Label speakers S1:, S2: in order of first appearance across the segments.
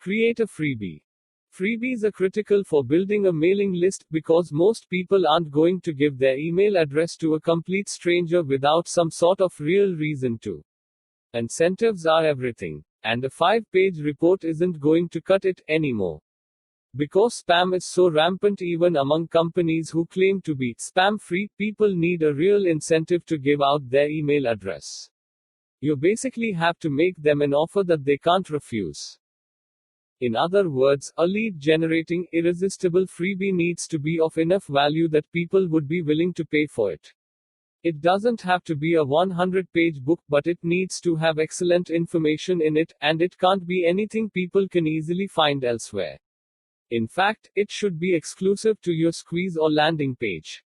S1: Create a freebie. Freebies are critical for building a mailing list because most people aren't going to give their email address to a complete stranger without some sort of real reason to. Incentives are everything. And a 5-page report isn't going to cut it anymore. Because spam is so rampant even among companies who claim to be spam free, people need a real incentive to give out their email address. You basically have to make them an offer that they can't refuse. In other words, a lead generating, irresistible freebie needs to be of enough value that people would be willing to pay for it. It doesn't have to be a 100-page book, but it needs to have excellent information in it, and it can't be anything people can easily find elsewhere. In fact, it should be exclusive to your squeeze or landing page.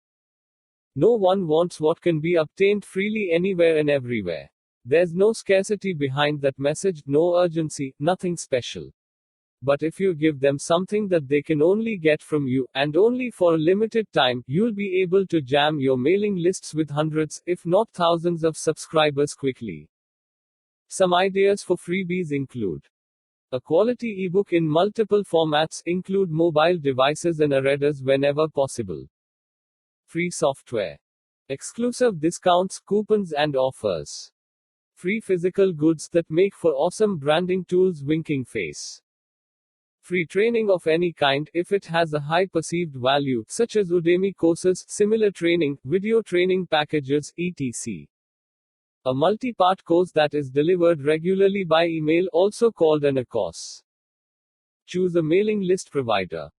S1: No one wants what can be obtained freely anywhere and everywhere. There's no scarcity behind that message, no urgency, nothing special. But if you give them something that they can only get from you, and only for a limited time, you'll be able to jam your mailing lists with hundreds, if not thousands of subscribers quickly. Some ideas for freebies include a quality ebook in multiple formats, include mobile devices and e-readers whenever possible. Free software. Exclusive discounts, coupons and offers. Free physical goods that make for awesome branding tools, winking face. Free training of any kind, if it has a high perceived value, such as Udemy courses, similar training, video training packages, etc. A multi-part course that is delivered regularly by email, also called an e-course. Choose a mailing list provider.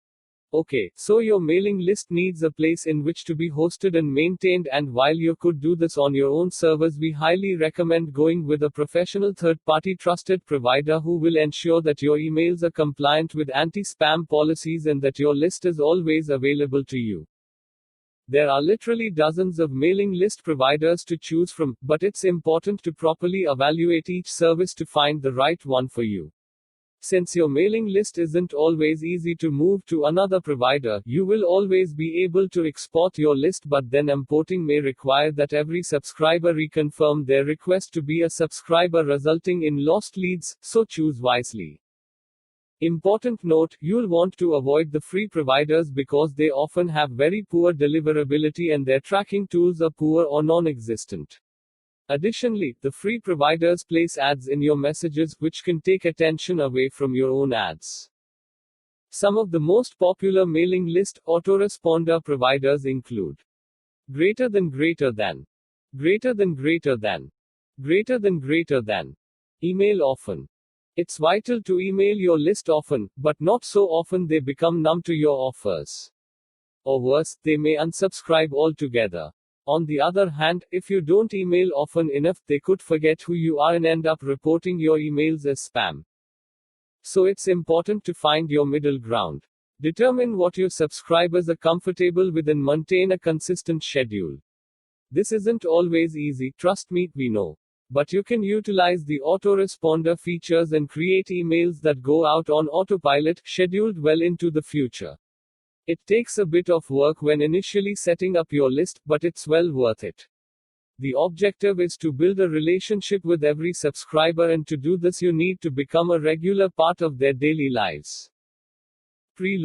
S1: Okay, so your mailing list needs a place in which to be hosted and maintained, and while you could do this on your own servers, we highly recommend going with a professional third-party trusted provider who will ensure that your emails are compliant with anti-spam policies and that your list is always available to you. There are literally dozens of mailing list providers to choose from, but it's important to properly evaluate each service to find the right one for you. Since your mailing list isn't always easy to move to another provider, you will always be able to export your list, but then importing may require that every subscriber reconfirm their request to be a subscriber, resulting in lost leads, so choose wisely. Important note, you'll want to avoid the free providers because they often have very poor deliverability and their tracking tools are poor or non-existent. Additionally, the free providers place ads in your messages, which can take attention away from your own ads. Some of the most popular mailing list autoresponder providers include greater than, greater than, greater than, greater than, greater than, greater than. Email often. It's vital to email your list often, but not so often they become numb to your offers. Or worse, they may unsubscribe altogether. On the other hand, if you don't email often enough, they could forget who you are and end up reporting your emails as spam. So it's important to find your middle ground. Determine what your subscribers are comfortable with and maintain a consistent schedule. This isn't always easy, trust me, we know. But you can utilize the autoresponder features and create emails that go out on autopilot, scheduled well into the future. It takes a bit of work when initially setting up your list, but it's well worth it. The objective is to build a relationship with every subscriber, and to do this you need to become a regular part of their daily lives. Preload